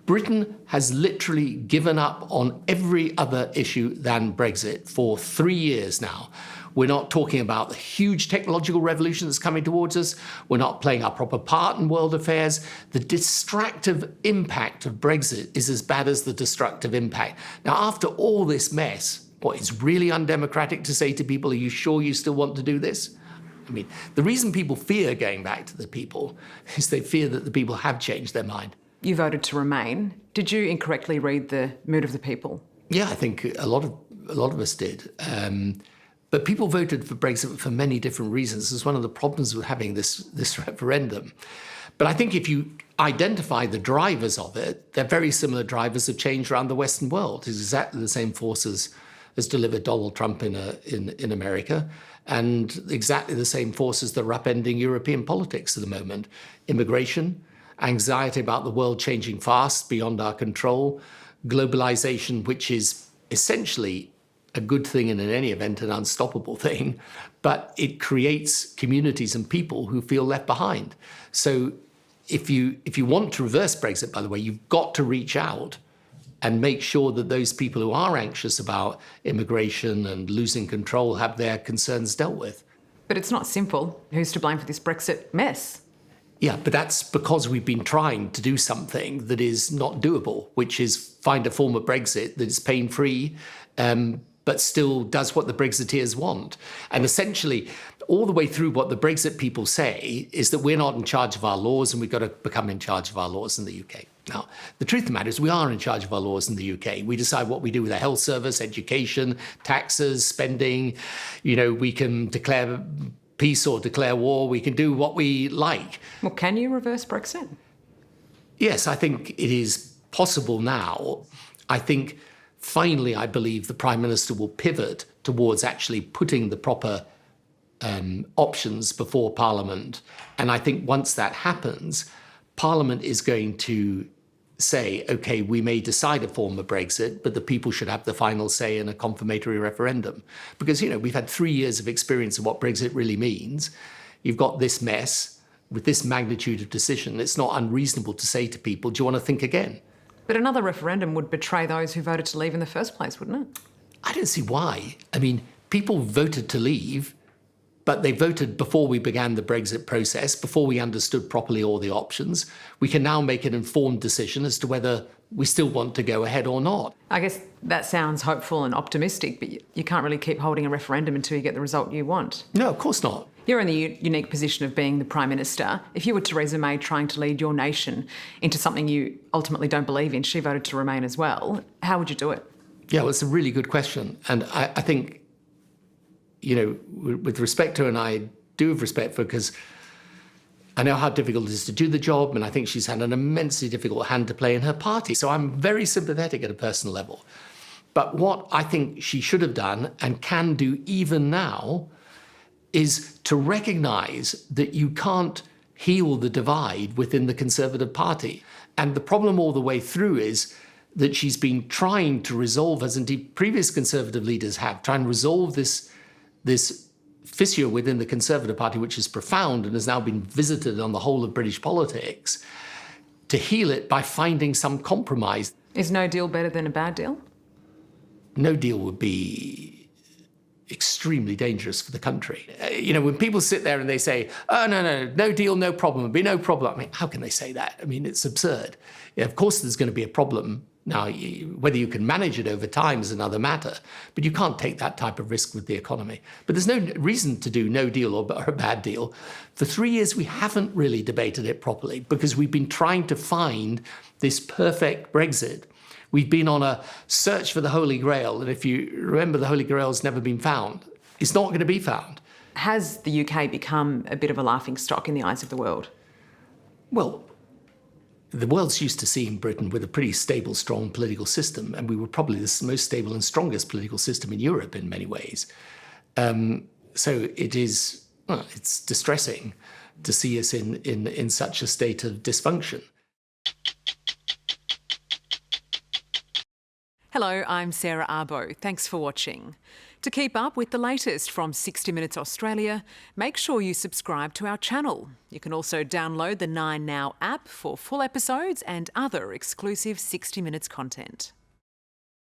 Britain has literally given up on every other issue than Brexit for 3 years now. We're not talking about the huge technological revolution that's coming towards us. We're not playing our proper part in world affairs. The distractive impact of Brexit is as bad as the destructive impact. Now, after all this mess, what is really undemocratic to say to people, are you sure you still want to do this? I mean, the reason people fear going back to the people is they fear that the people have changed their mind. You voted to remain. Did you incorrectly read the mood of the people? Yeah, I think a lot of us did. But people voted for Brexit for many different reasons. It's one of the problems with having this referendum. But I think if you identify the drivers of it, they're very similar drivers of change around the Western world. It's exactly the same forces as delivered Donald Trump in America, and exactly the same forces that are upending European politics at the moment. Immigration, anxiety about the world changing fast beyond our control, globalization, which is essentially a good thing and in any event an unstoppable thing, but it creates communities and people who feel left behind. So if you want to reverse Brexit, by the way, you've got to reach out and make sure that those people who are anxious about immigration and losing control have their concerns dealt with. But it's not simple. Who's to blame for this Brexit mess? Yeah, but that's because we've been trying to do something that is not doable, which is find a form of Brexit that is pain-free, but still does what the Brexiteers want. And essentially, all the way through, what the Brexit people say is that we're not in charge of our laws and we've got to become in charge of our laws in the UK. Now, the truth of the matter is we are in charge of our laws in the UK. We decide what we do with the health service, education, taxes, spending. You know, we can declare peace or declare war. We can do what we like. Well, can you reverse Brexit? Yes, I think it is possible now. I think finally, I believe the Prime Minister will pivot towards actually putting the proper options before Parliament. And I think once that happens, Parliament is going to say, OK, we may decide a form of Brexit, but the people should have the final say in a confirmatory referendum. Because, you know, we've had 3 years of experience of what Brexit really means. You've got this mess with this magnitude of decision. It's not unreasonable to say to people, do you want to think again? But another referendum would betray those who voted to leave in the first place, wouldn't it? I don't see why. I mean, people voted to leave, but they voted before we began the Brexit process, before we understood properly all the options. We can now make an informed decision as to whether we still want to go ahead or not. I guess that sounds hopeful and optimistic, but you can't really keep holding a referendum until you get the result you want. No, of course not. You're in the unique position of being the Prime Minister. If you were Theresa May trying to lead your nation into something you ultimately don't believe in, she voted to remain as well, how would you do it? Yeah, well, it's a really good question. And I think, you know, with respect to her, and I do have respect for her because I know how difficult it is to do the job, and I think she's had an immensely difficult hand to play in her party. So I'm very sympathetic at a personal level. But what I think she should have done and can do even now is to recognise that you can't heal the divide within the Conservative Party. And the problem all the way through is that she's been trying to resolve, as indeed previous Conservative leaders have, trying to resolve this fissure within the Conservative Party, which is profound and has now been visited on the whole of British politics, to heal it by finding some compromise. Is no deal better than a bad deal? No deal would be extremely dangerous for the country. You know, when people sit there and they say, oh, no deal, no problem, it'll be no problem. I mean, how can they say that? I mean, it's absurd. Yeah, of course there's going to be a problem. Now, whether you can manage it over time is another matter, but you can't take that type of risk with the economy. But there's no reason to do no deal or a bad deal. For 3 years, we haven't really debated it properly because we've been trying to find this perfect Brexit. We've been on a search for the Holy Grail, and if you remember, the Holy Grail has never been found. It's not going to be found. Has the UK become a bit of a laughingstock in the eyes of the world? Well, the world's used to seeing Britain with a pretty stable, strong political system, and we were probably the most stable and strongest political system in Europe in many ways. So it is, well, it's distressing to see us in such a state of dysfunction. Hello, I'm Sarah Abo. Thanks for watching. To keep up with the latest from 60 Minutes Australia, make sure you subscribe to our channel. You can also download the 9Now app for full episodes and other exclusive 60 Minutes content.